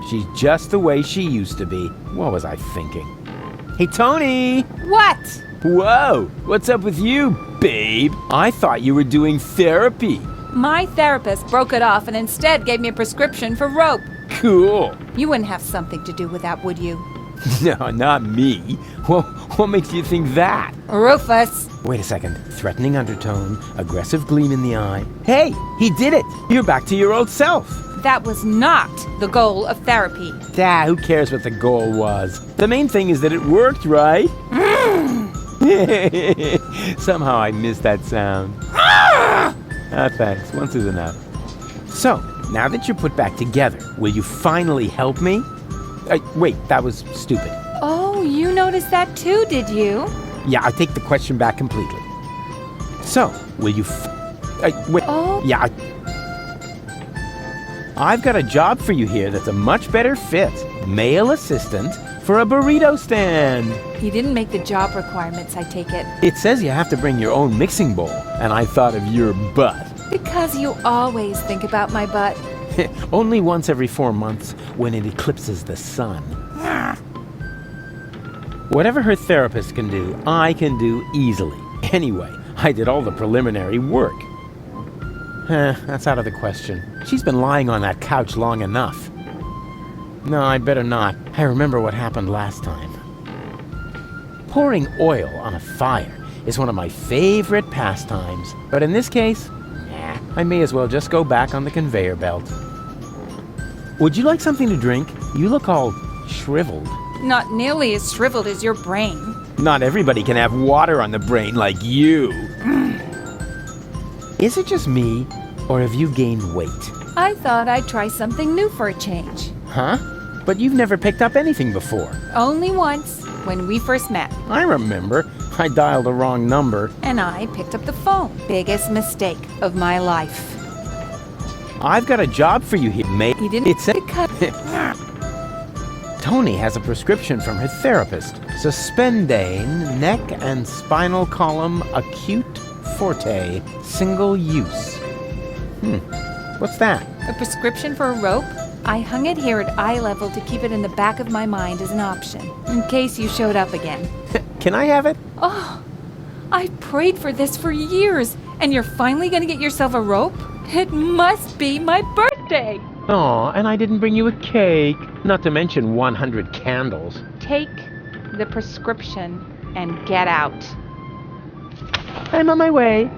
She's just the way she used to be. What was I thinking? Hey, Tony! What? Whoa! What's up with you, babe? I thought you were doing therapy. My therapist broke it off and instead gave me a prescription for rope. Cool. You wouldn't have something to do with that, would you? No, not me. Well, what makes you think that? Rufus! Wait a second. Threatening undertone, aggressive gleam in the eye. Hey, he did it! You're back to your old self. That was not the goal of therapy. Who cares what the goal was? The main thing is that it worked, right? Somehow I missed that sound. Thanks. Once is enough. So, now that you're put back together, will you finally help me? Wait, that was stupid. Oh, you noticed that too, did you? Yeah, I take the question back completely. So, will you wait. Oh. Yeah, I've got a job for you here that's a much better fit. Male assistant for a burrito stand. You didn't make the job requirements, I take it. It says you have to bring your own mixing bowl, and I thought of your butt. Because you always think about my butt. Only once every 4 months when it eclipses the sun. Whatever her therapist can do, I can do easily. Anyway, I did all the preliminary work. That's out of the question. She's been lying on that couch long enough. No, I'd better not. I remember what happened last time. Pouring oil on a fire is one of my favorite pastimes. But in this case, I may as well just go back on the conveyor belt. Would you like something to drink? You look all shriveled. Not nearly as shriveled as your brain. Not everybody can have water on the brain like you. Is it just me, or have you gained weight? I thought I'd try something new for a change. Huh? But you've never picked up anything before. Only once, when we first met. I remember. I dialed the wrong number. And I picked up the phone. Biggest mistake of my life. I've got a job for you here, mate. You didn't because... Tony has a prescription from her therapist. Suspendane neck and spinal column acute forte, single use. What's that? A prescription for a rope? I hung it here at eye level to keep it in the back of my mind as an option, in case you showed up again. Can I have it? Oh, I prayed for this for years, and you're finally gonna get yourself a rope? It must be my birthday! Aw, and I didn't bring you a cake. Not to mention 100 candles. Take the prescription and get out. I'm on my way.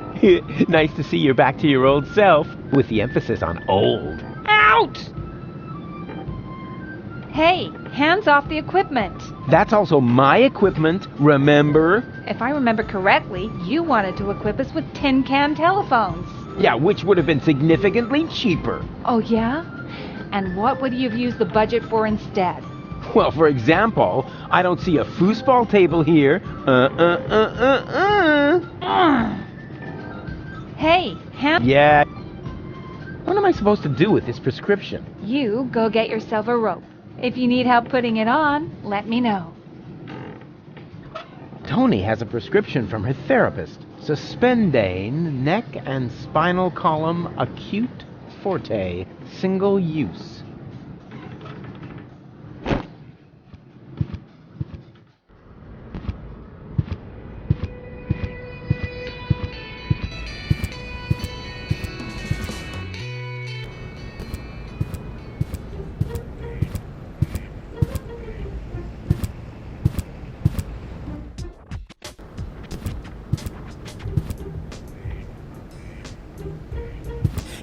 Nice to see you're back to your old self, with the emphasis on old. Out! Hey, hands off the equipment. That's also my equipment, remember? If I remember correctly, you wanted to equip us with tin can telephones. Yeah, which would have been significantly cheaper. Oh, yeah? And what would you have used the budget for instead? Well, for example, I don't see a foosball table here. Hey, Yeah. What am I supposed to do with this prescription? You go get yourself a rope. If you need help putting it on, let me know. Tony has a prescription from her therapist. Suspendane neck and spinal column acute forte, single use.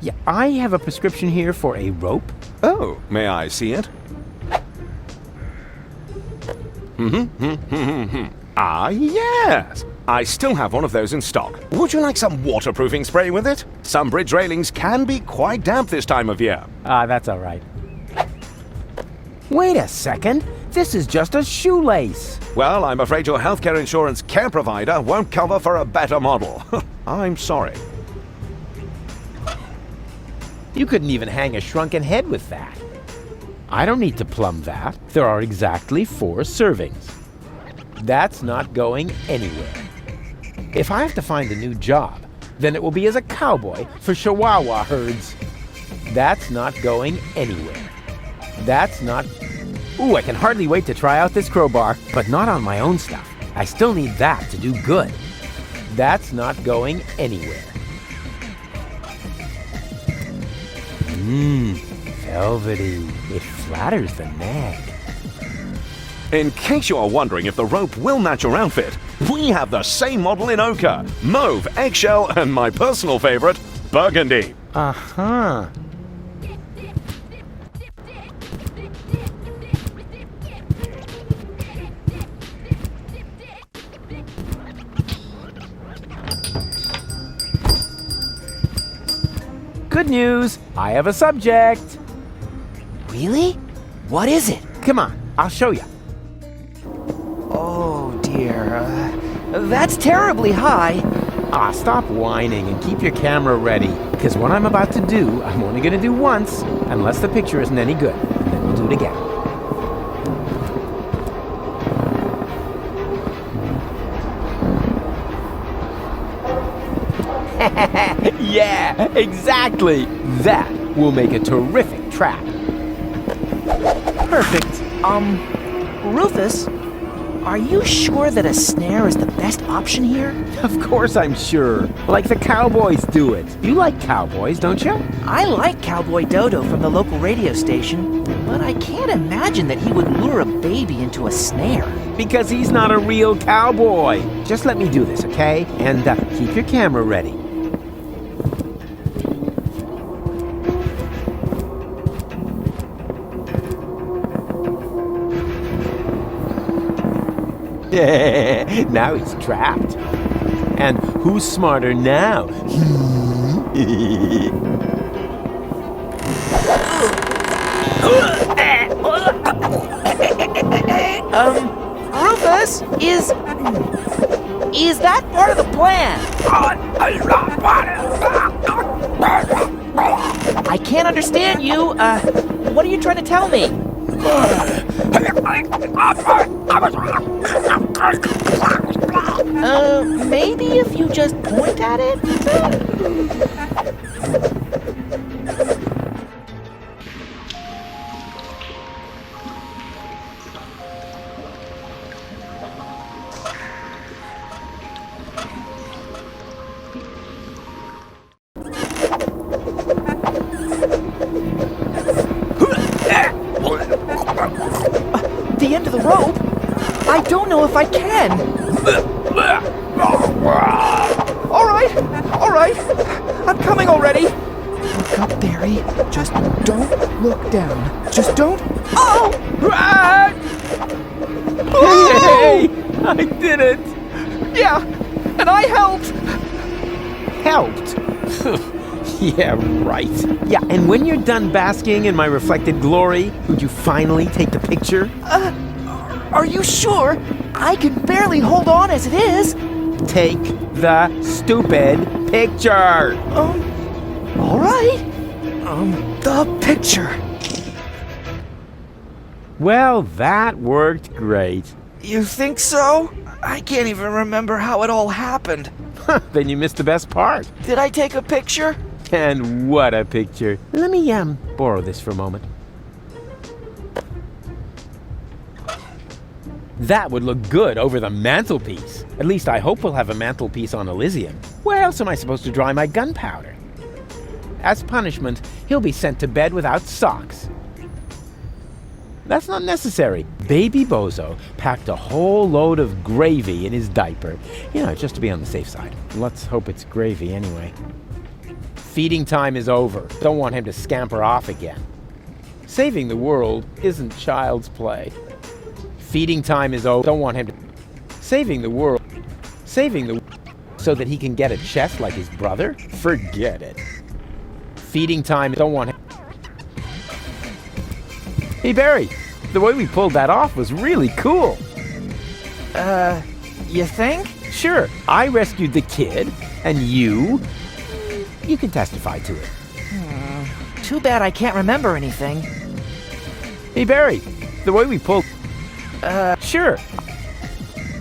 Yeah, I have a prescription here for a rope. Oh, may I see it? Ah, yes. I still have one of those in stock. Would you like some waterproofing spray with it? Some bridge railings can be quite damp this time of year. That's all right. Wait a second. This is just a shoelace. Well, I'm afraid your healthcare insurance care provider won't cover for a better model. I'm sorry. You couldn't even hang a shrunken head with that. I don't need to plumb that. There are exactly 4 servings. That's not going anywhere. If I have to find a new job, then it will be as a cowboy for Chihuahua herds. That's not going anywhere. That's not... Ooh, I can hardly wait to try out this crowbar, but not on my own stuff. I still need that to do good. That's not going anywhere. Velvety. It flatters the neck. In case you are wondering if the rope will match your outfit, we have the same model in ochre, mauve, eggshell, and my personal favorite, burgundy. Uh-huh. Good news! I have a subject! Really? What is it? Come on, I'll show you. Oh dear, that's terribly high. Ah, stop whining and keep your camera ready, because what I'm about to do, I'm only going to do once, unless the picture isn't any good, and then we'll do it again. Yeah, exactly! That will make a terrific trap. Perfect. Rufus, are you sure that a snare is the best option here? Of course I'm sure. Like the cowboys do it. You like cowboys, don't you? I like Cowboy Dodo from the local radio station, but I can't imagine that he would lure a baby into a snare. Because he's not a real cowboy. Just let me do this, okay? And keep your camera ready. Now he's trapped. And who's smarter now? Rufus, is that part of the plan? I can't understand you. What are you trying to tell me? Maybe if you just point at it? The end of the rope? I don't know if I can. All right. I'm coming already. Look up, Barry. Just don't look down. Just don't. Oh! Hey! I did it! Yeah, and I helped. Helped? Yeah, right. Yeah, and when you're done basking in my reflected glory, would you finally take the picture? Are you sure? I can barely hold on as it is. Take the stupid picture! All right. The picture. Well, that worked great. You think so? I can't even remember how it all happened. Then you missed the best part. Did I take a picture? And what a picture. Let me, borrow this for a moment. That would look good over the mantelpiece. At least I hope we'll have a mantelpiece on Elysium. Where else am I supposed to dry my gunpowder? As punishment, he'll be sent to bed without socks. That's not necessary. Baby Bozo packed a whole load of gravy in his diaper. Just to be on the safe side. Let's hope it's gravy anyway. Feeding time is over. Don't want him to scamper off again. Saving the world isn't child's play. Feeding time is over. Don't want him to... Saving the world. So that he can get a chest like his brother? Forget it. Feeding time... Don't want him... Hey, Barry. The way we pulled that off was really cool. You think? Sure. I rescued the kid, and you can testify to it. Too bad I can't remember anything. Hey, Barry. The way we pulled... Sure.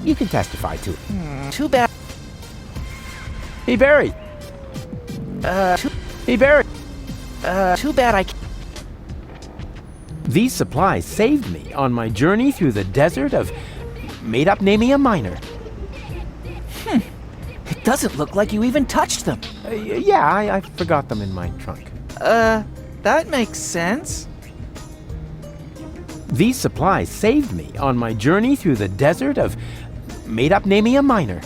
You can testify to it. Too bad. Hey, Barry. Hey, Barry. Too bad I can't. These supplies saved me on my journey through the desert of made-up naming a minor. It doesn't look like you even touched them. Yeah, I forgot them in my trunk. That makes sense. These supplies saved me on my journey through the desert of made-up naming a minor.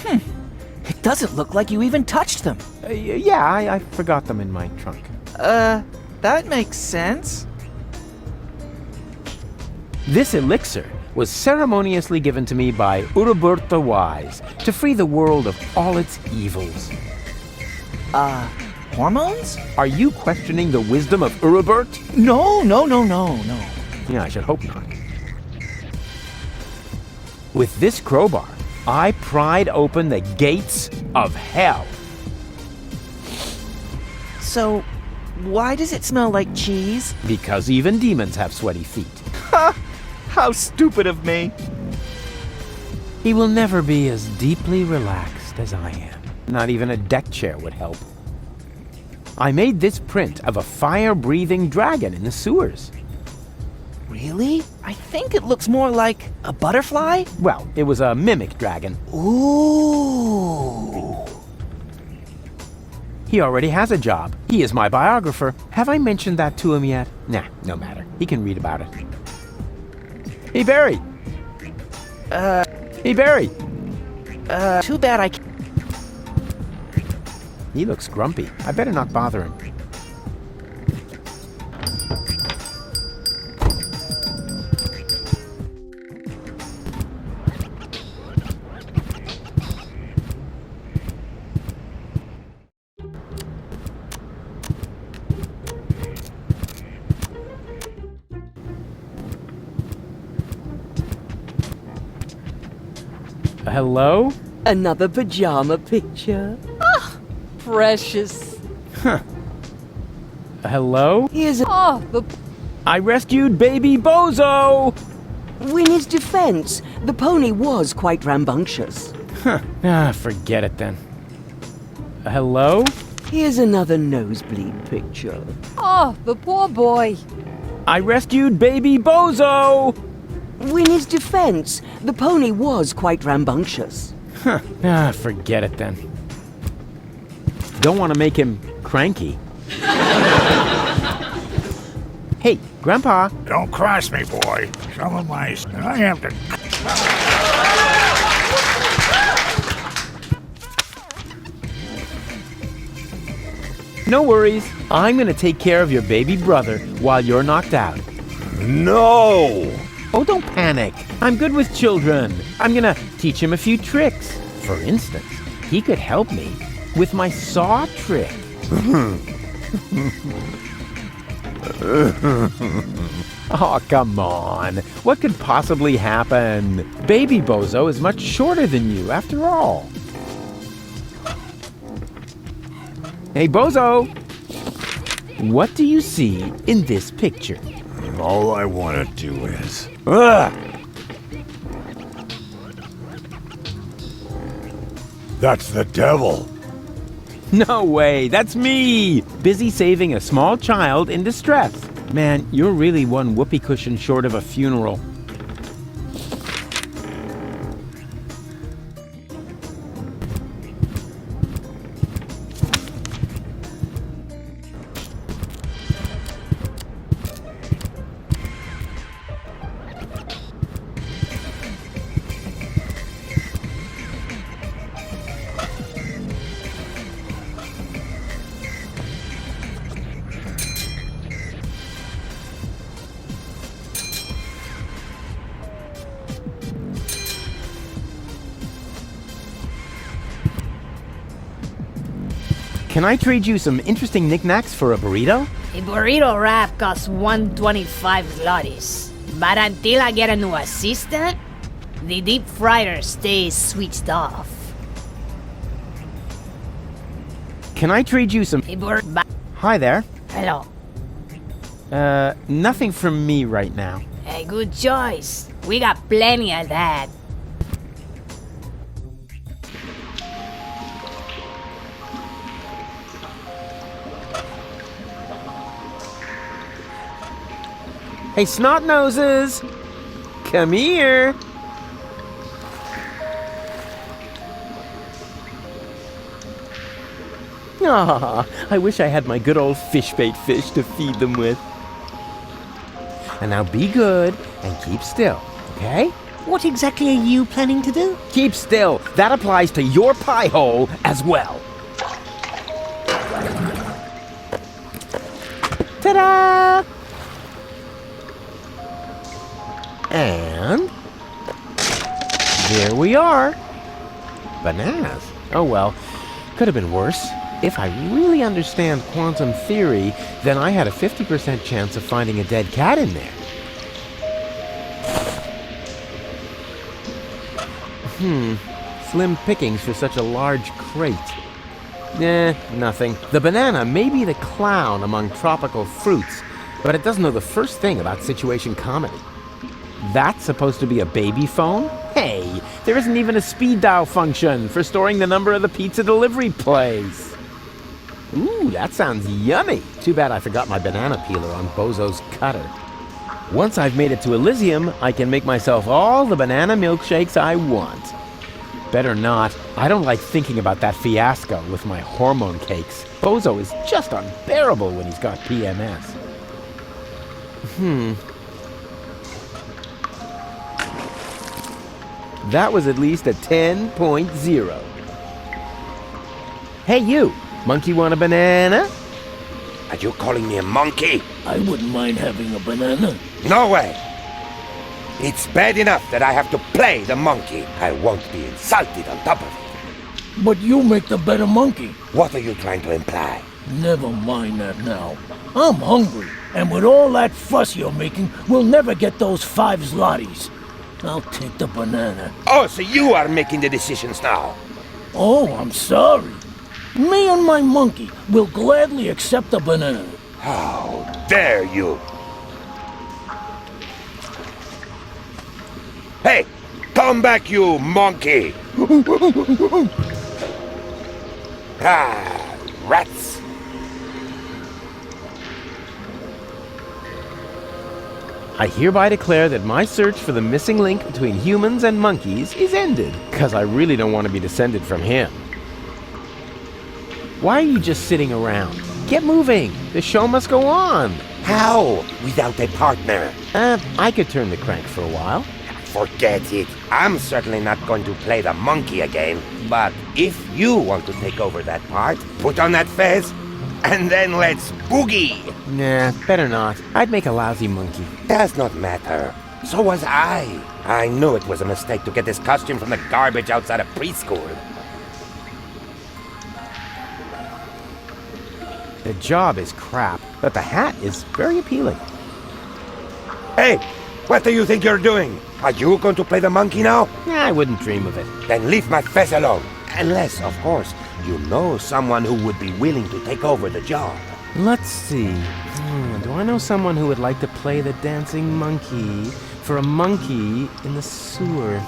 It doesn't look like you even touched them. Yeah, I forgot them in my trunk. That makes sense. This elixir was ceremoniously given to me by Urubert the Wise to free the world of all its evils. Hormones? Are you questioning the wisdom of Urubert? No. Yeah, I should hope not. With this crowbar, I pried open the gates of hell. So, why does it smell like cheese? Because even demons have sweaty feet. How stupid of me. He will never be as deeply relaxed as I am. Not even a deck chair would help. I made this print of a fire-breathing dragon in the sewers. Really? I think it looks more like a butterfly. Well, it was a mimic dragon. Ooh. He already has a job. He is my biographer. Have I mentioned that to him yet? Nah, no matter. He can read about it. Hey, Barry! Hey, Barry! Too bad I can't. He looks grumpy. I better not bother him. Hello? Another pajama picture. Precious. Hello? Here's a... Oh, the I rescued baby Bozo! In his defense, the pony was quite rambunctious. Forget it then. Hello? Here's another nosebleed picture. oh, the poor boy. I rescued baby Bozo! In his defense, the pony was quite rambunctious. Forget it then. Don't want to make him cranky. Hey, Grandpa. Don't cross me, boy. Some of my... I have to... No worries. I'm going to take care of your baby brother while you're knocked out. No! Oh, don't panic. I'm good with children. I'm going to teach him a few tricks. For instance, he could help me with my saw trick. Oh, come on. What could possibly happen? Baby Bozo is much shorter than you, after all. Hey, Bozo! What do you see in this picture? All I want to do is... Ugh! That's the devil. No way, that's me! Busy saving a small child in distress. Man, you're really one whoopee cushion short of a funeral. Can I trade you some interesting knickknacks for a burrito? A burrito wrap costs 125 zlotys. But until I get a new assistant, the deep fryer stays switched off. Can I trade you some... Hi there. Hello. Nothing from me right now. A good choice. We got plenty of that. Hey, snot noses! Come here! Ah, I wish I had my good old fish bait fish to feed them with. And now be good and keep still, okay? What exactly are you planning to do? Keep still. That applies to your pie hole as well. Ta-da! And there we are. Bananas. Oh well, could have been worse. If I really understand quantum theory, then I had a 50% chance of finding a dead cat in there. Slim pickings for such a large crate. Nothing. The banana may be the clown among tropical fruits, but it doesn't know the first thing about situation comedy. That's supposed to be a baby phone? Hey, there isn't even a speed dial function for storing the number of the pizza delivery place. Ooh, that sounds yummy. Too bad I forgot my banana peeler on Bozo's cutter. Once I've made it to Elysium, I can make myself all the banana milkshakes I want. Better not. I don't like thinking about that fiasco with my hormone cakes. Bozo is just unbearable when he's got PMS. That was at least a 10.0. Hey, you! Monkey want a banana? Are you calling me a monkey? I wouldn't mind having a banana. No way! It's bad enough that I have to play the monkey. I won't be insulted on top of it. But you make the better monkey. What are you trying to imply? Never mind that now. I'm hungry, and with all that fuss you're making, we'll never get those 5 zlotys. I'll take the banana. Oh, so you are making the decisions now. Oh, I'm sorry. Me and my monkey will gladly accept the banana. How dare you! Hey, come back, you monkey! Rats! I hereby declare that my search for the missing link between humans and monkeys is ended, because I really don't want to be descended from him. Why are you just sitting around? Get moving! The show must go on! How? Without a partner? I could turn the crank for a while. Forget it. I'm certainly not going to play the monkey again. But if you want to take over that part, put on that fez, and then let's boogie! Nah, better not. I'd make a lousy monkey. Does not matter. So was I. I knew it was a mistake to get this costume from the garbage outside of preschool. The job is crap, but the hat is very appealing. Hey, what do you think you're doing? Are you going to play the monkey now? I wouldn't dream of it. Then leave my fez alone. Unless, of course, you know someone who would be willing to take over the job. Let's see. Do I know someone who would like to play the dancing monkey for a monkey in the sewer?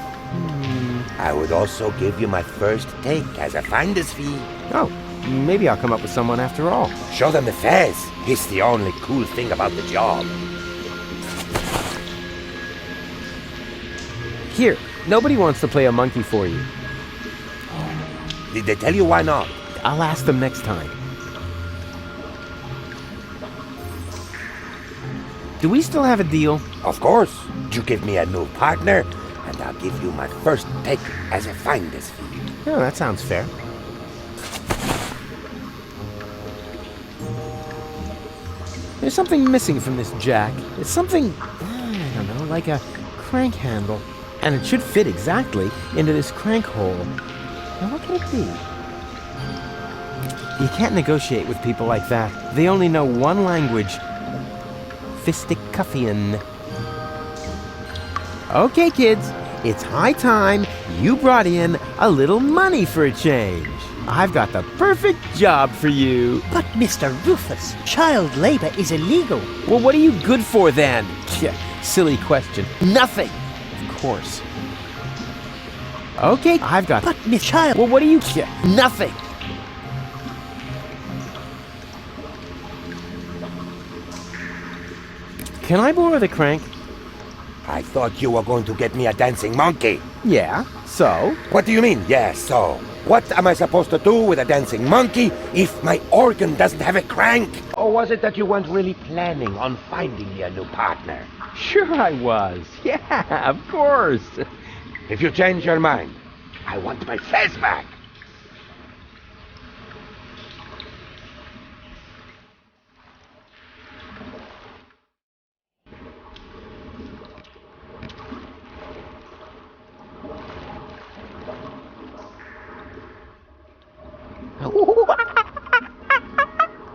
I would also give you my first take as a finder's fee. Oh, maybe I'll come up with someone after all. Show them the fez. It's the only cool thing about the job. Here, nobody wants to play a monkey for you. Did they tell you why not? I'll ask them next time. Do we still have a deal? Of course. You give me a new partner, and I'll give you my first take as a finder's fee. Oh, that sounds fair. There's something missing from this jack. It's something, I don't know, like a crank handle. And it should fit exactly into this crank hole. Now, what could it be? You can't negotiate with people like that. They only know one language. Fisticuffian. Okay, kids. It's high time you brought in a little money for a change. I've got the perfect job for you. But Mr. Rufus, child labor is illegal. Well, what are you good for then? Silly question. Nothing. Of course. Okay, I've got... But Miss Child... Well, what do you... Nothing. Can I borrow the crank? I thought you were going to get me a dancing monkey. Yeah, so? What do you mean, yeah, so? What am I supposed to do with a dancing monkey if my organ doesn't have a crank? Or was it that you weren't really planning on finding me a new partner? Sure I was. Yeah, of course. If you change your mind, I want my fez back.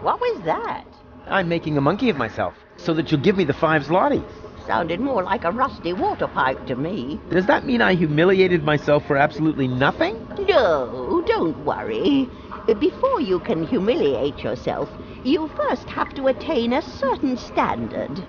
What was that? I'm making a monkey of myself, so that you'll give me the 5 zlotys. Sounded more like a rusty water pipe to me. Does that mean I humiliated myself for absolutely nothing? No, don't worry. Before you can humiliate yourself, you first have to attain a certain standard.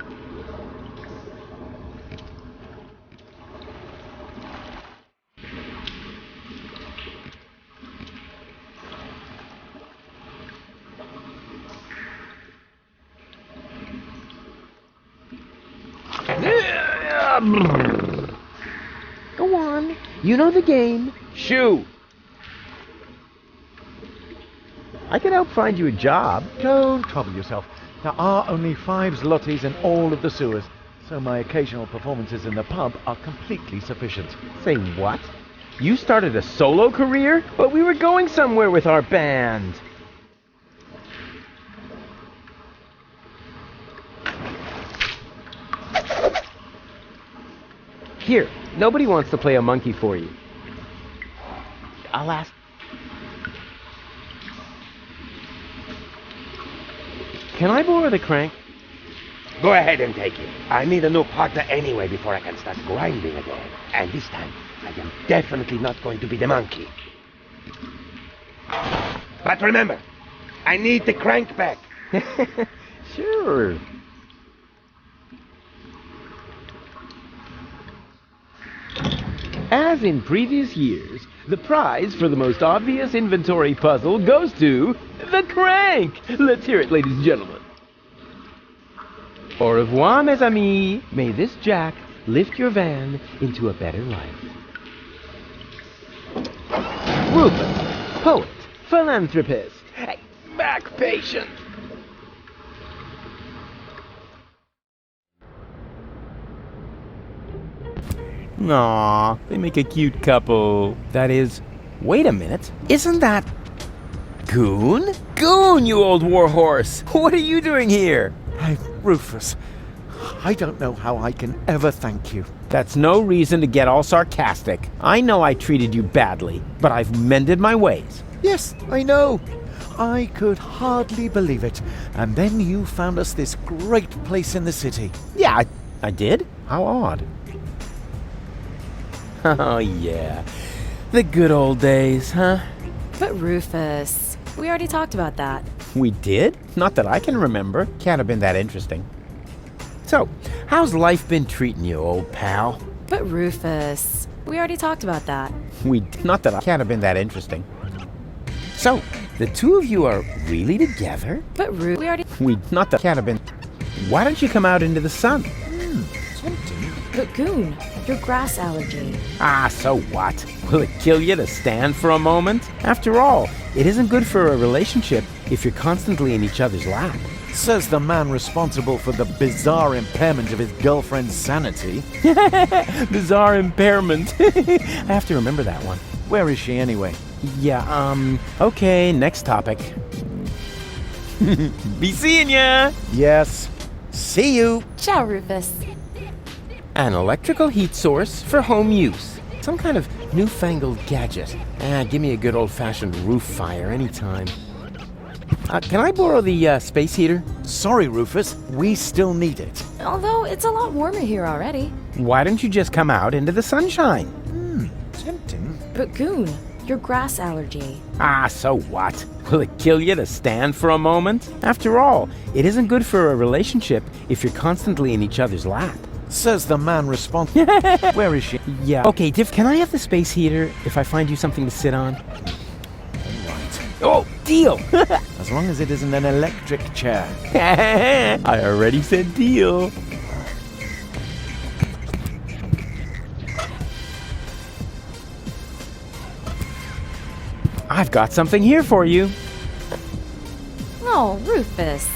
Go on. You know the game. Shoo! I can help find you a job. Don't trouble yourself. There are only 5 zlotys in all of the sewers, so my occasional performances in the pub are completely sufficient. Say what? You started a solo career? But we were going somewhere with our band. Here, nobody wants to play a monkey for you. I'll ask. Can I borrow the crank? Go ahead and take it. I need a new partner anyway before I can start grinding again. And this time, I am definitely not going to be the monkey. But remember, I need the crank back. Sure. As in previous years, the prize for the most obvious inventory puzzle goes to the crank. Let's hear it, ladies and gentlemen. Au revoir, mes amis. May this jack lift your van into a better life. Rufus, poet, philanthropist, back patient. Aw, they make a cute couple. That is... Wait a minute. Isn't that... Goon? Goon, you old warhorse! What are you doing here? Hey, Rufus, I don't know how I can ever thank you. That's no reason to get all sarcastic. I know I treated you badly, but I've mended my ways. Yes, I know. I could hardly believe it. And then you found us this great place in the city. Yeah, I did? How odd. Oh, yeah. The good old days, huh? But Rufus, we already talked about that. We did? Not that I can remember. Can't have been that interesting. So, how's life been treating you, old pal? But Rufus, we already talked about that. Not that I can't have been that interesting. So, the two of you are really together? But we already... Not that can't have been... Why don't you come out into the sun? Tempting. But Goon, your grass allergy. Ah, so what? Will it kill you to stand for a moment? After all, it isn't good for a relationship if you're constantly in each other's lap. Says the man responsible for the bizarre impairment of his girlfriend's sanity. Bizarre impairment. I have to remember that one. Where is she anyway? Yeah, okay, next topic. Be seeing ya! Yes. See you. Ciao, Rufus. An electrical heat source for home use. Some kind of newfangled gadget. Give me a good old-fashioned roof fire anytime. Can I borrow the space heater? Sorry, Rufus. We still need it. Although it's a lot warmer here already. Why don't you just come out into the sunshine? Tempting. But Goon, your grass allergy. Ah, so what? Will it kill you to stand for a moment? After all, it isn't good for a relationship if you're constantly in each other's lap. Says the man responsible. Where is she? Yeah. Okay, Diff, can I have the space heater if I find you something to sit on? Right. Oh, deal! As long as it isn't an electric chair. I already said deal. I've got something here for you. Oh, Rufus.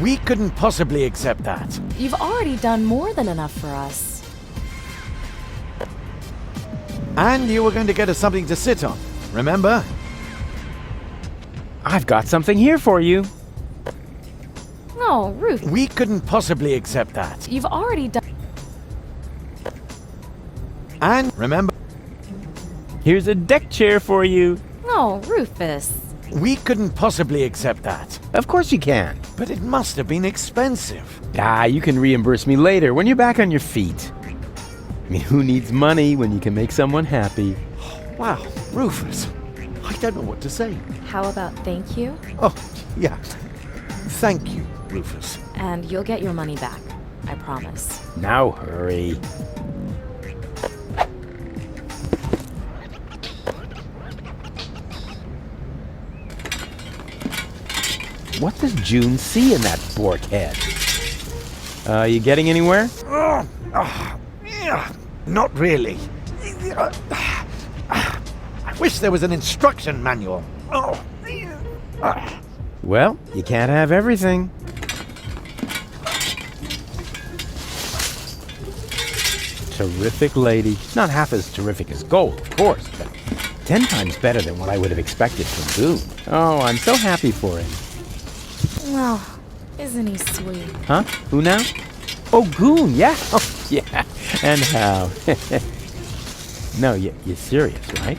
We couldn't possibly accept that. You've already done more than enough for us. And you were going to get us something to sit on, remember? I've got something here for you. Oh, Rufus. We couldn't possibly accept that. You've already done... And remember... Here's a deck chair for you. Oh, Rufus. We couldn't possibly accept that. Of course you can. But it must have been expensive. You can reimburse me later when you're back on your feet. I mean, who needs money when you can make someone happy? Wow, Rufus. I don't know what to say. How about thank you? Oh, yeah. Thank you, Rufus. And you'll get your money back. I promise. Now hurry. What does June see in that bork head? You getting anywhere? Not really. I wish there was an instruction manual. Well, you can't have everything. Terrific lady. Not half as terrific as gold, of course, but 10 times better than what I would have expected from Goon. Oh, I'm so happy for him. Well, isn't he sweet? Huh? Who now? Oh, Goon, yeah. Oh, yeah. And how? No, you're serious, right?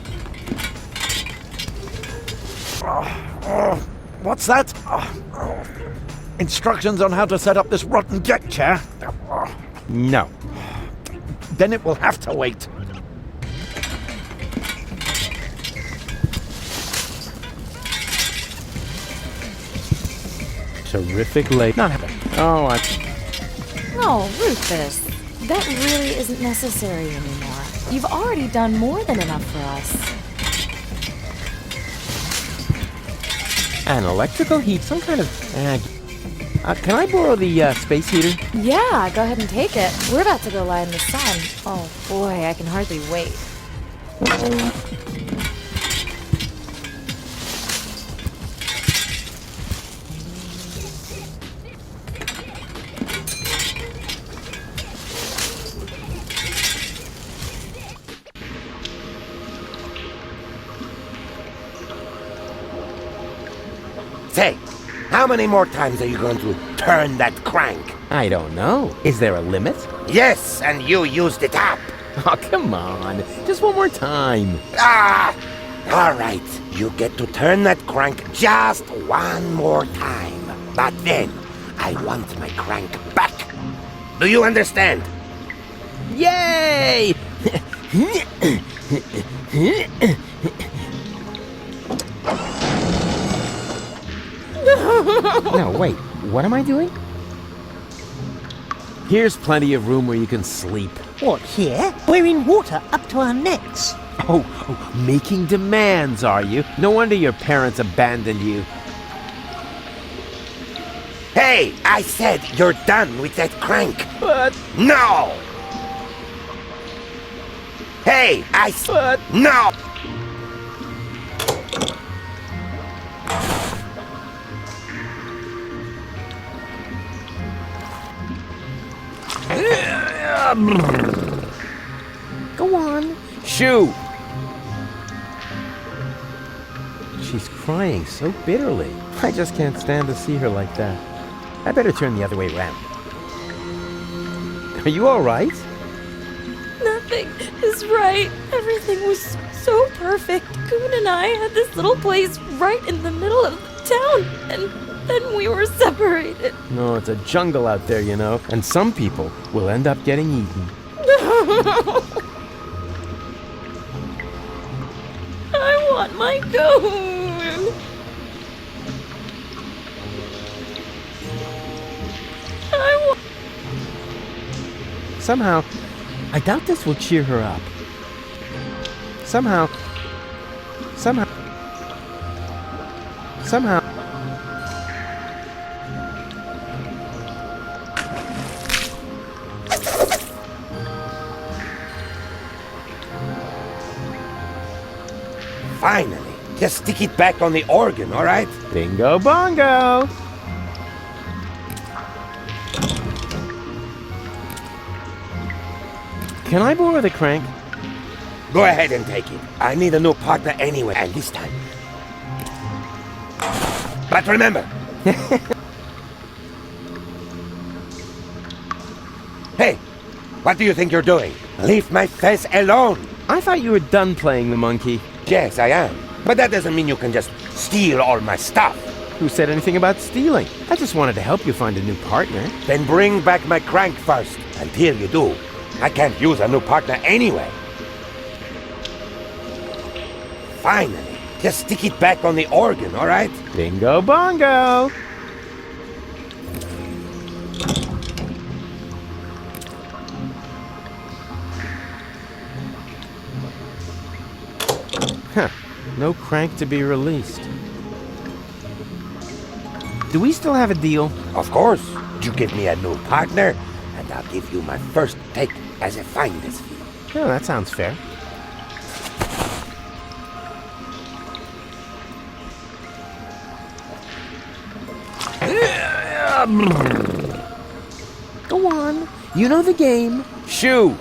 What's that? Instructions on how to set up this rotten deck chair? No. Then it will have to wait. Terrific lady. Not having. Oh, No, Rufus. That really isn't necessary anymore. You've already done more than enough for us. an electrical heat, some kind of. Can I borrow the space heater? Yeah, go ahead and take it. We're about to go lie in the sun. Oh boy, I can hardly wait. Say, how many more times are you going to turn that crank? I don't know. Is there a limit? Yes, and you used it up. Oh, come on. Just one more time. Ah! All right, you get to turn that crank just one more time. But then, I want my crank back. Do you understand? Yay! No, wait. What am I doing? Here's plenty of room where you can sleep. What, here? We're in water up to our necks. Oh, making demands, are you? No wonder your parents abandoned you. Hey, I said you're done with that crank. But... No! Hey, I said... No! Go on. Shoo! She's crying so bitterly. I just can't stand to see her like that. I better turn the other way around. Are you all right? Nothing is right. Everything was so perfect. Coon and I had this little place right in the middle of town, and then we were separated. No, it's a jungle out there, you know, and some people will end up getting eaten. I want my Coon. Somehow, I doubt this will cheer her up. Somehow. Finally, Just stick it back on the organ, all right? Bingo bongo! Can I borrow the crank? Go ahead and take it. I need a new partner anyway, and this time. But remember... Hey, what do you think you're doing? Leave my face alone! I thought you were done playing the monkey. Yes, I am. But that doesn't mean you can just steal all my stuff. Who said anything about stealing? I just wanted to help you find a new partner. Then bring back my crank first. Until you do, I can't use a new partner anyway. Finally, just stick it back on the organ, all right? Bingo bongo! Huh. No crank to be released. Do we still have a deal? Of course. You give me a new partner, and I'll give you my first take as a finder's fee. Oh, that sounds fair. Go on. You know the game. Shoo!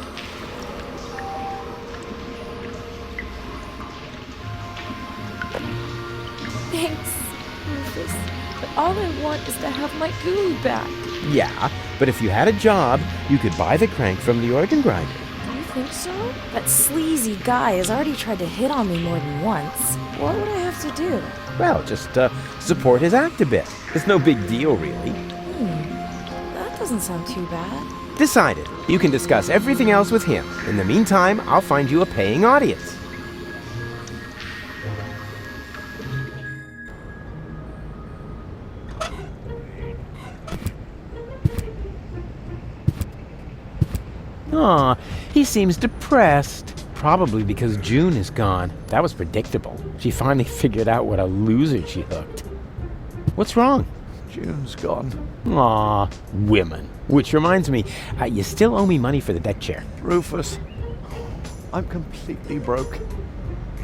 Thanks, Rufus. But all I want is to have my goo back. Yeah, but if you had a job, you could buy the crank from the organ grinder. You think so? That sleazy guy has already tried to hit on me more than once. What would I have to do? Well, just support his act a bit. It's no big deal, really. That doesn't sound too bad. Decided. You can discuss everything else with him. In the meantime, I'll find you a paying audience. Aw, he seems depressed. Probably because June is gone. That was predictable. She finally figured out what a loser she hooked. What's wrong? June's gone. Aw, women. Which reminds me, you still owe me money for the deck chair. Rufus, I'm completely broke.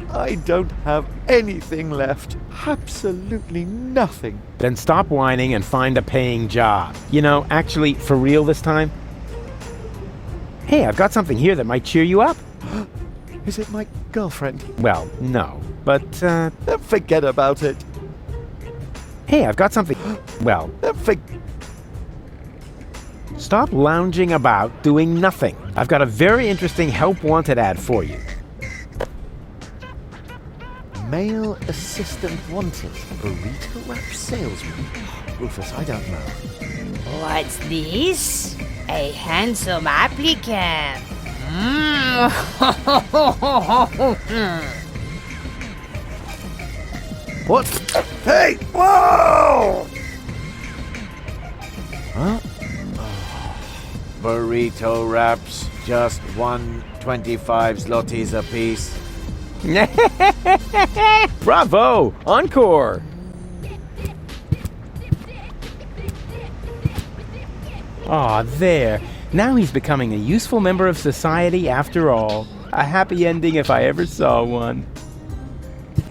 I don't have anything left. Absolutely nothing. Then stop whining and find a paying job. You know, actually, for real this time. Hey, I've got something here that might cheer you up. Is it my girlfriend? Well, no, but, Forget about it. Hey, I've got something... Well, stop lounging about doing nothing. I've got a very interesting help wanted ad for you. Male assistant wanted. Burrito wrap salesman. Rufus, I don't know. What's this? A handsome applicant. What? Hey! Whoa! Huh? Burrito wraps, just 125 zlotys a piece. Bravo! Encore! Aw, there. Now he's becoming a useful member of society after all. A happy ending if I ever saw one.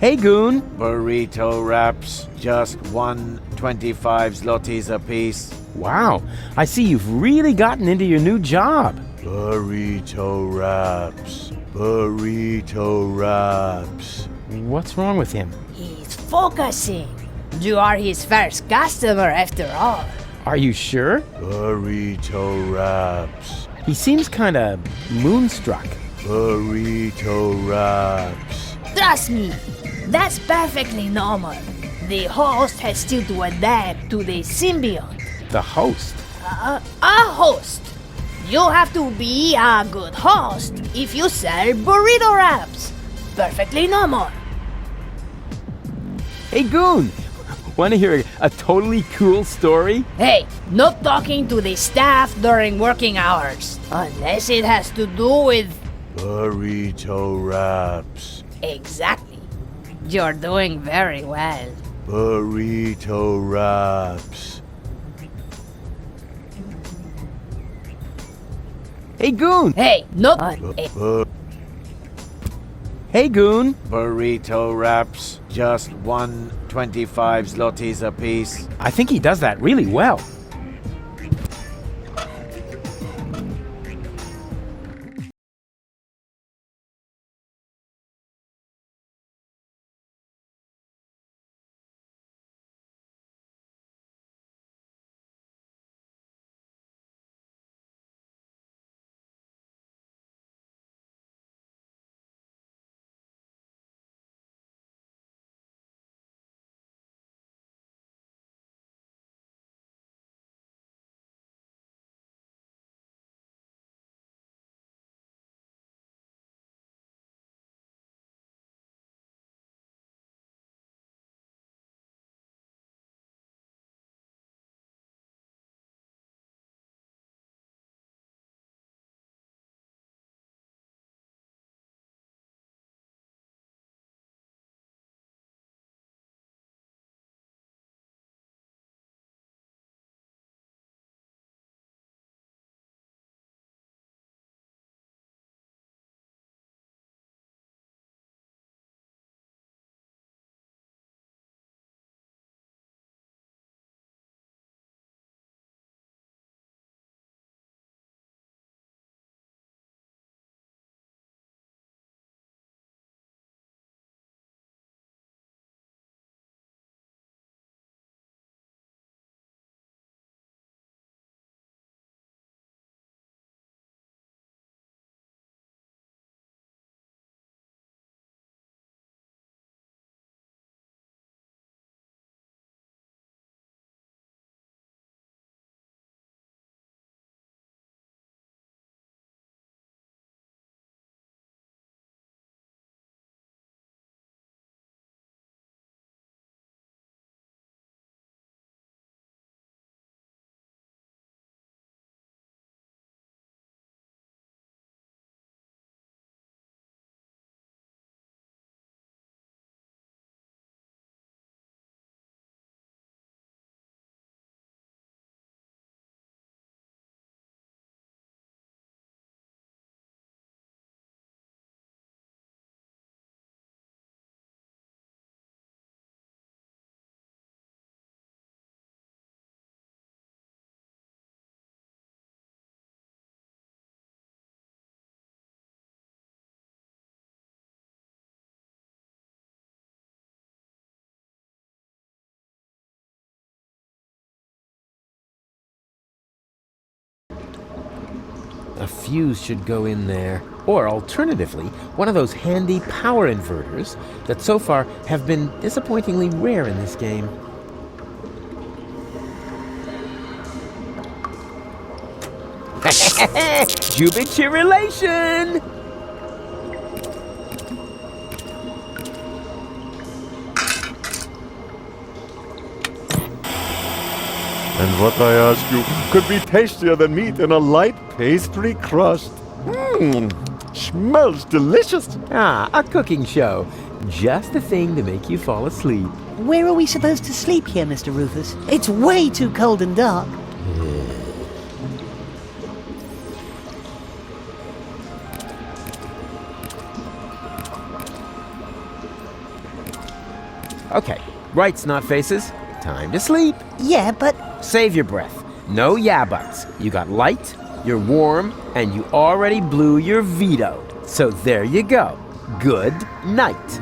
Hey, Goon! Burrito wraps, just 125 zlotys a piece. Wow, I see you've really gotten into your new job. Burrito wraps. Burrito wraps. What's wrong with him? He's focusing. You are his first customer after all. Are you sure? Burrito wraps. He seems kinda moonstruck. Burrito wraps. Trust me, that's perfectly normal. The host has still to adapt to the symbiont. The host? A host. You have to be a good host if you sell burrito wraps. Perfectly normal. Hey, Goon! Want to hear a totally cool story? Hey, not talking to the staff during working hours. Unless it has to do with... Burrito wraps. Exactly. You're doing very well. Burrito wraps. Hey, Goon! Hey, not... Hey, Goon. Burrito wraps, just 125 zlotys apiece. I think he does that really well. A fuse should go in there. Or alternatively, one of those handy power inverters that so far have been disappointingly rare in this game. Jubichirelation! And what I ask you could be tastier than meat in a light pastry crust. Smells delicious. Ah, a cooking show. Just the thing to make you fall asleep. Where are we supposed to sleep here, Mr. Rufus? It's way too cold and dark. Okay, right, snot faces. Time to sleep. Yeah, but... Save your breath. No yeah buts. You got light, you're warm, and you already blew your veto. So there you go. Good night.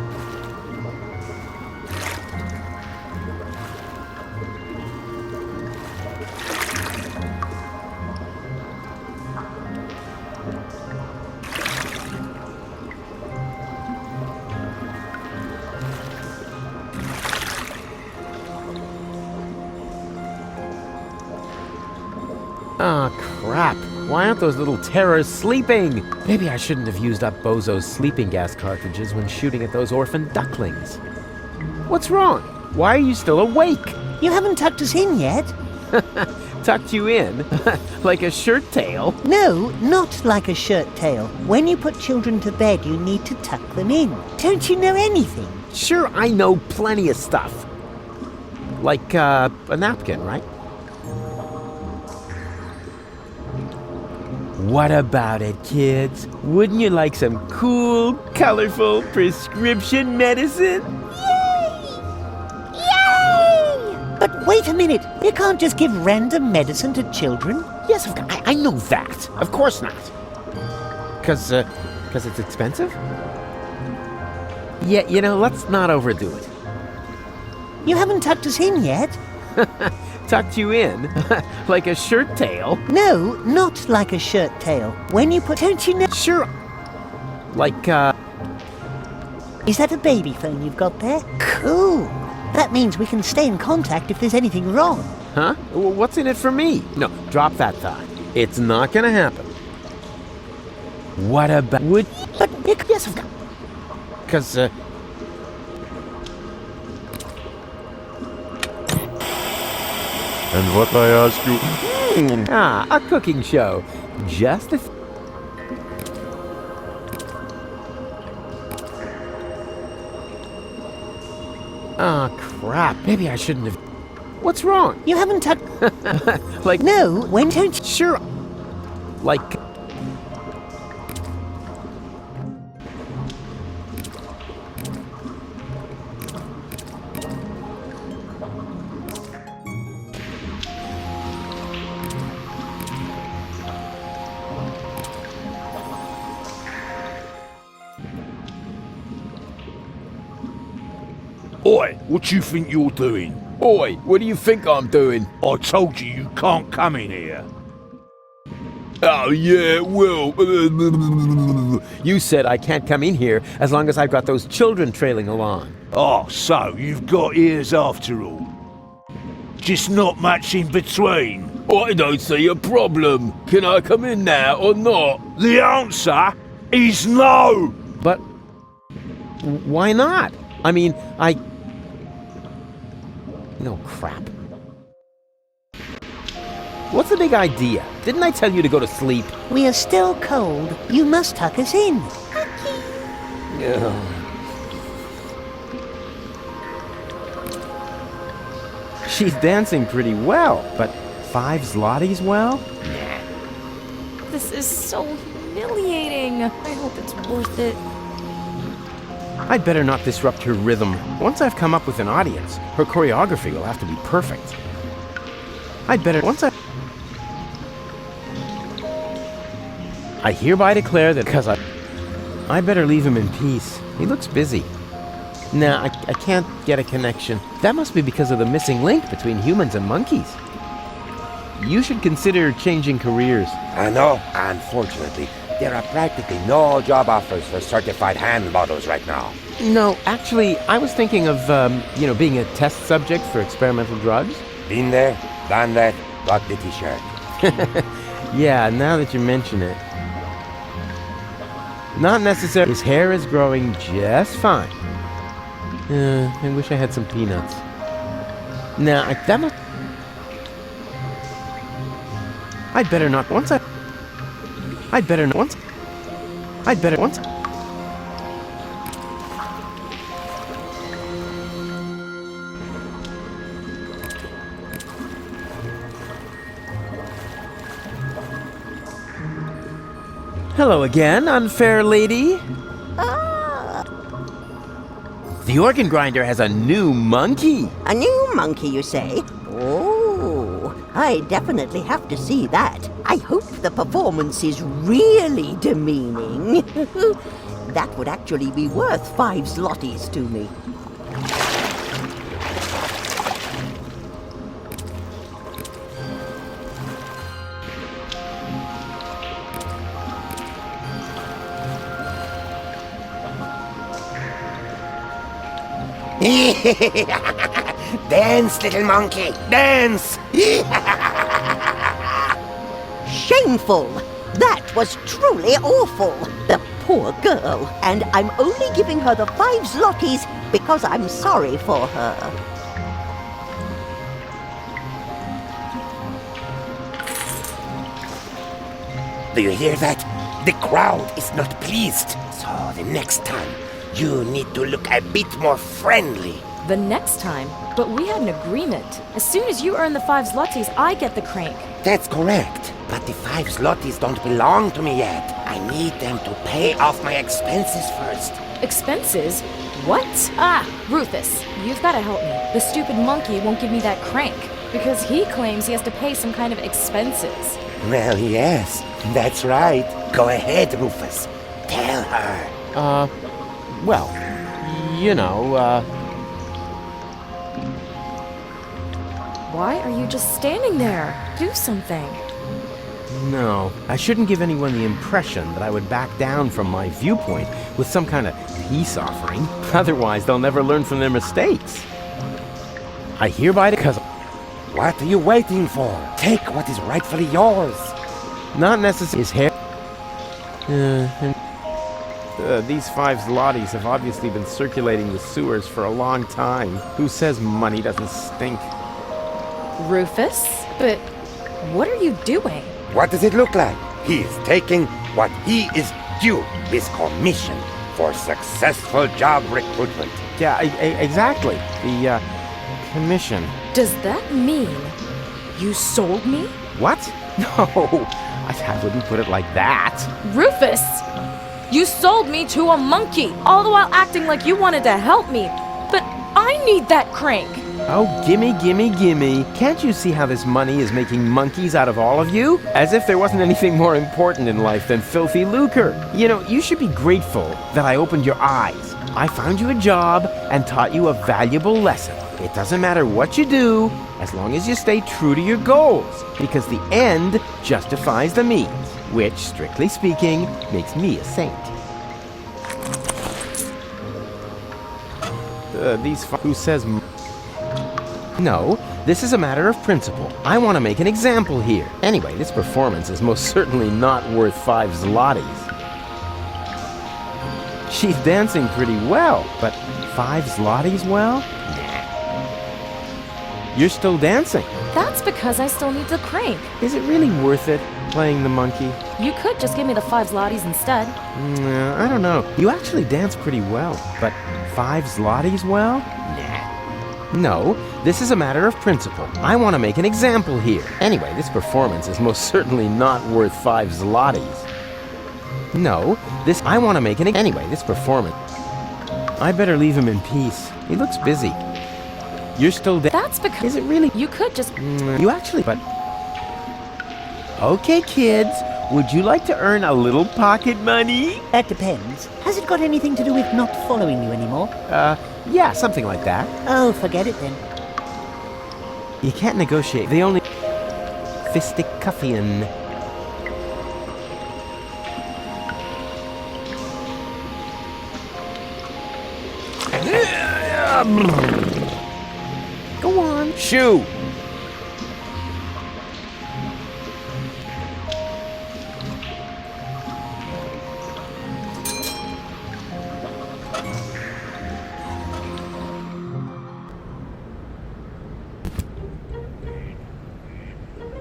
Ah, crap. Why aren't those little terrors sleeping? Maybe I shouldn't have used up Bozo's sleeping gas cartridges when shooting at those orphan ducklings. What's wrong? Why are you still awake? You haven't tucked us in yet. Tucked you in? Like a shirt tail? No, not like a shirt tail. When you put children to bed, you need to tuck them in. Don't you know anything? Sure, I know plenty of stuff. Like, a napkin, right? What about it, kids? Wouldn't you like some cool, colorful prescription medicine? But wait a minute. You can't just give random medicine to children. Yes, I know that. Of course not. Because it's expensive? Yeah, let's not overdo it. You haven't tucked us in yet. Tucked you in? Like a shirt tail? No, not like a shirt tail. When you put... Don't you know... Sure. Like, Is that a baby phone you've got there? Cool. That means we can stay in contact if there's anything wrong. Huh? What's in it for me? No, drop that thought. It's not gonna happen. What about... Would... But... Yes, I've got... Because, And what I ask you... a cooking show. Just a... Oh, crap. Maybe I shouldn't have... What's wrong? You haven't tucked... Like... No, when don't you... Sure. Like... Oi, what you think you're doing? Oi, what do you think I'm doing? I told you can't come in here. Oh, yeah, well... You said I can't come in here as long as I've got those children trailing along. Oh, so you've got ears after all. Just not much in between. I don't see a problem. Can I come in now or not? The answer is no! But... why not? I mean, No, crap. What's the big idea? Didn't I tell you to go to sleep? We are still cold. You must tuck us in. She's dancing pretty well, but 5 zlotys well? This is so humiliating. I hope it's worth it. I'd better not disrupt her rhythm. Once I've come up with an audience, her choreography will have to be perfect. I hereby declare that I better leave him in peace. He looks busy. Nah, I can't get a connection. That must be because of the missing link between humans and monkeys. You should consider changing careers. I know. Unfortunately, there are practically no job offers for certified hand models right now. No, actually, I was thinking of, being a test subject for experimental drugs. Been there, done that, got the t-shirt. Yeah, now that you mention it. Not necessary. His hair is growing just fine. I wish I had some peanuts. Nah, I'd better not. Hello again, unfair lady. The organ grinder has a new monkey. A new monkey, you say? Oh, I definitely have to see that. I hope the performance is really demeaning. That would actually be worth 5 zlotys to me. Dance, little monkey, dance! Shameful! That was truly awful. The poor girl. And I'm only giving her the 5 zlotys because I'm sorry for her. Do you hear that? The crowd is not pleased. So the next time, you need to look a bit more friendly. the next time. But we had an agreement. As soon as you earn the 5 zlotys, I get the crank. That's correct. But the 5 zlotys don't belong to me yet. I need them to pay off my expenses first. Expenses? What? Ah, Rufus, you've got to help me. The stupid monkey won't give me that crank because he claims he has to pay some kind of expenses. Well, yes, that's right. Go ahead, Rufus. Tell her. Well, you know, Why are you just standing there? Do something. No, I shouldn't give anyone the impression that I would back down from my viewpoint with some kind of peace offering. Otherwise, they'll never learn from their mistakes. I hereby because What are you waiting for? Take what is rightfully yours. not necessarily his hair. These 5 zlotys have obviously been circulating the sewers for a long time. Who says money doesn't stink? Rufus? But what are you doing? What does it look like? He is taking what he is due, his commission for successful job recruitment. Yeah, exactly. The commission. Does that mean you sold me? What? No, I wouldn't put it like that. Rufus! You sold me to a monkey, all the while acting like you wanted to help me. But I need that crank. Oh, gimme, gimme, gimme. Can't you see how this money is making monkeys out of all of you? As if there wasn't anything more important in life than filthy lucre. You know, you should be grateful that I opened your eyes. I found you a job and taught you a valuable lesson. It doesn't matter what you do, as long as you stay true to your goals, because the end justifies the means, which, strictly speaking, makes me a saint. Who says... No, this is a matter of principle. I want to make an example here. Anyway, this performance is most certainly not worth 5 zlotys. She's dancing pretty well, but 5 zlotys, well? Nah. You're still dancing. That's because I still need the crank. Is it really worth it, playing the monkey? You could just give me the 5 zlotys instead. I don't know. You actually dance pretty well, but 5 zlotys, well? Nah. No, this is a matter of principle. I want to make an example here. Anyway, this performance is most certainly not worth 5 zlotys. No, I want to make an... Anyway, this performance... I better leave him in peace. He looks busy. You're still... That's because... Is it really... You could just... You actually... But... Okay, kids. Would you like to earn a little pocket money? That depends. Has it got anything to do with not following you anymore? Yeah, something like that. Oh, forget it then. You can't negotiate. They only... Fisticuffian. Go on. Shoo!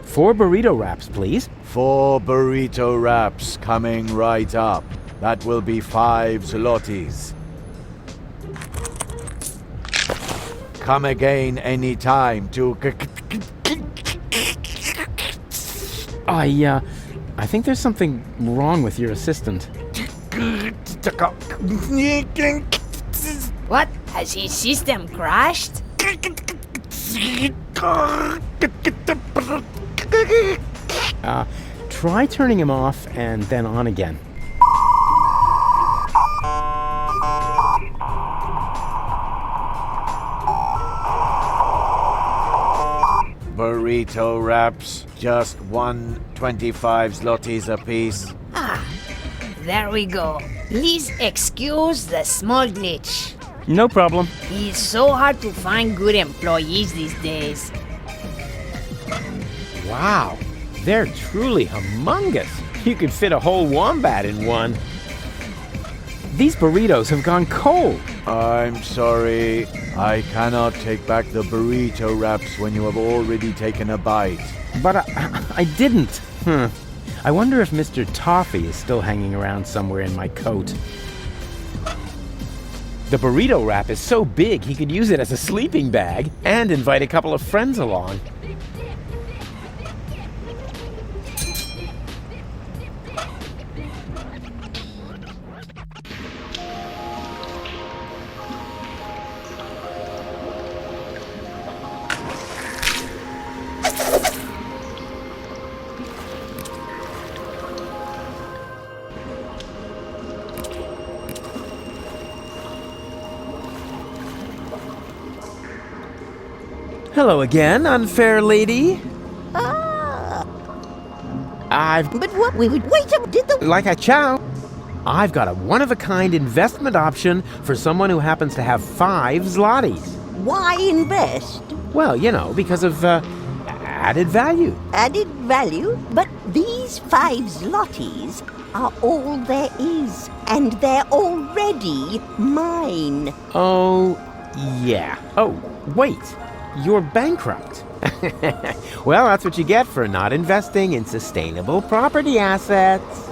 Four burrito wraps, please. 4 burrito wraps coming right up. That will be 5 zlotys. Come again any time to... I think there's something wrong with your assistant. What? Has his system crashed? Try turning him off and then on again. Burrito wraps, just 125 zlotys apiece. Ah, there we go. Please excuse the small glitch. No problem. It's so hard to find good employees these days. Wow, they're truly humongous. You could fit a whole wombat in one. These burritos have gone cold. I'm sorry. I cannot take back the burrito wraps when you have already taken a bite. But I didn't. I wonder if Mr. Toffee is still hanging around somewhere in my coat. The burrito wrap is so big he could use it as a sleeping bag and invite a couple of friends along. Hello again, unfair lady. But what? Wait a minute. Like a chow. I've got a one-of-a-kind investment option for someone who happens to have 5 zlotys. Why invest? Well, you know, because of added value. Added value? But these 5 zlotys are all there is, and they're already mine. Oh, yeah. Oh, wait. You're bankrupt. Well, that's what you get for not investing in sustainable property assets.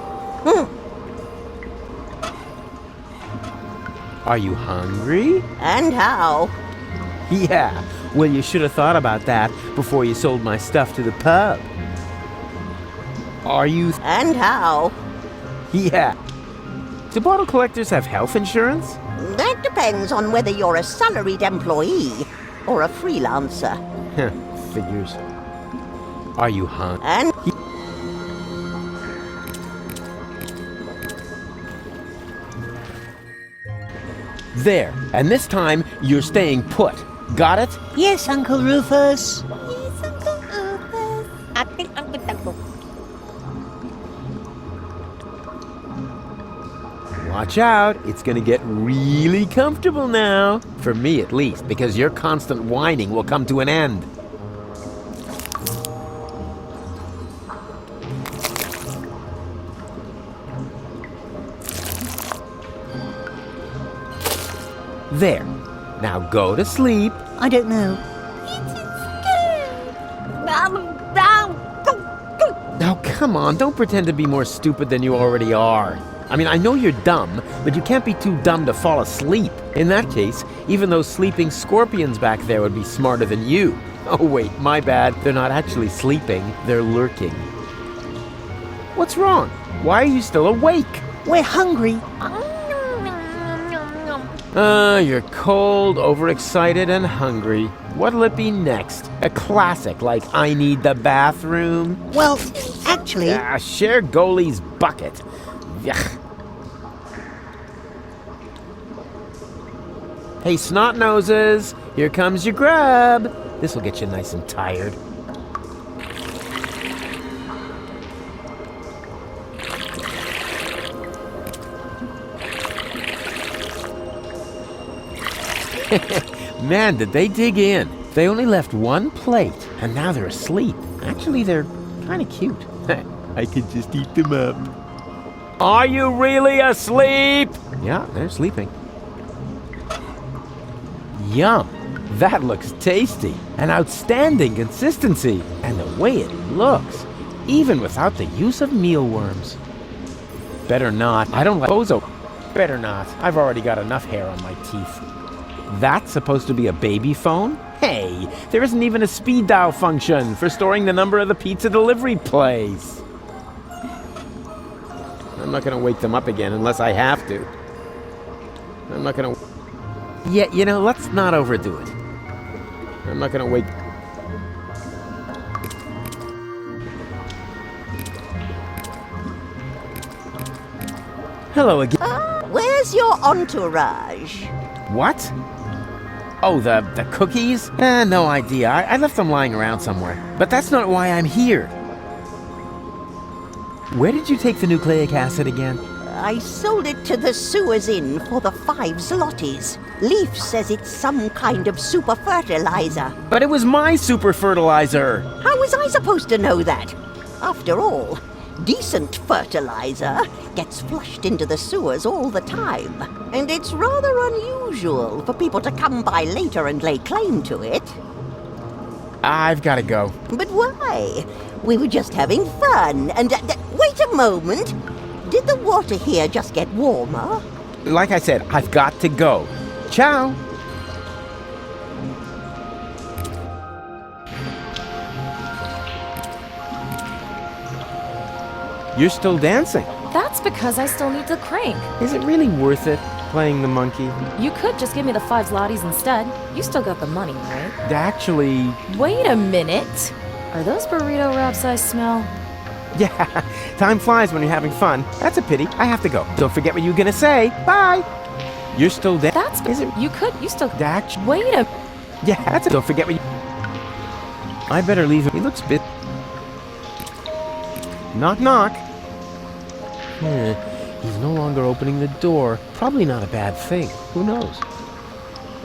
Are you hungry? And how? Yeah, well, you should have thought about that before you sold my stuff to the pub. Are you... And how? Yeah. Do bottle collectors have health insurance? That depends on whether you're a salaried employee or a freelancer. Figures. Are you hungry? And... There, and this time you're staying put. Got it? Yes, Uncle Rufus. Watch out, it's gonna get really comfortable now. For me at least, because your constant whining will come to an end. There. Now go to sleep. I don't know. Now come on, don't pretend to be more stupid than you already are. I mean, I know you're dumb, but you can't be too dumb to fall asleep. In that case, even those sleeping scorpions back there would be smarter than you. Oh wait, my bad. They're not actually sleeping, they're lurking. What's wrong? Why are you still awake? We're hungry. You're cold, overexcited, and hungry. What'll it be next? A classic like I Need the Bathroom? Well, actually... Share goalie's bucket. Yuck. Hey, snot noses, here comes your grub. This'll get you nice and tired. Man, did they dig in. They only left one plate, and now they're asleep. Actually, they're kind of cute. I could just eat them up. Are you really asleep? Yeah, they're sleeping. Yum. That looks tasty. An outstanding consistency. And the way it looks, even without the use of mealworms. Better not. I don't like bozo. Better not. I've already got enough hair on my teeth. That's supposed to be a baby phone? Hey, there isn't even a speed dial function for storing the number of the pizza delivery place. I'm not gonna wake them up again unless I have to. I'm not gonna... Yeah, you know, let's not overdo it. I'm not gonna wake... Hello again. Where's your entourage? What? Oh, the cookies? No idea. I left them lying around somewhere. But that's not why I'm here. Where did you take the nucleic acid again? I sold it to the Sewers Inn for the 5 zlotys. Leaf says it's some kind of super fertilizer. But it was my super fertilizer! How was I supposed to know that? After all, decent fertilizer gets flushed into the sewers all the time. And it's rather unusual for people to come by later and lay claim to it. I've gotta go. But why? We were just having fun, and... wait a moment! Did the water here just get warmer? Like I said, I've got to go. Ciao. You're still dancing. That's because I still need the crank. Is it really worth it, playing the monkey? You could just give me the 5 zlotys instead. You still got the money, right? Actually... Wait a minute. Are those burrito wraps I smell? Yeah, time flies when you're having fun. That's a pity. I have to go. Don't forget what you were gonna say. Bye. You're still there. That's... Is it... You still... Wait a... Yeah, that's it. Don't forget what you... I better leave him. He looks bit... Knock, knock. He's no longer opening the door. Probably not a bad thing. Who knows?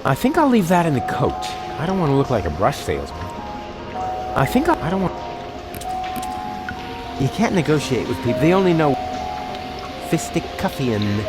I think I'll leave that in the coat. I don't want to look like a brush salesman. I don't want... You can't negotiate with people. They only know... Fisticuffing.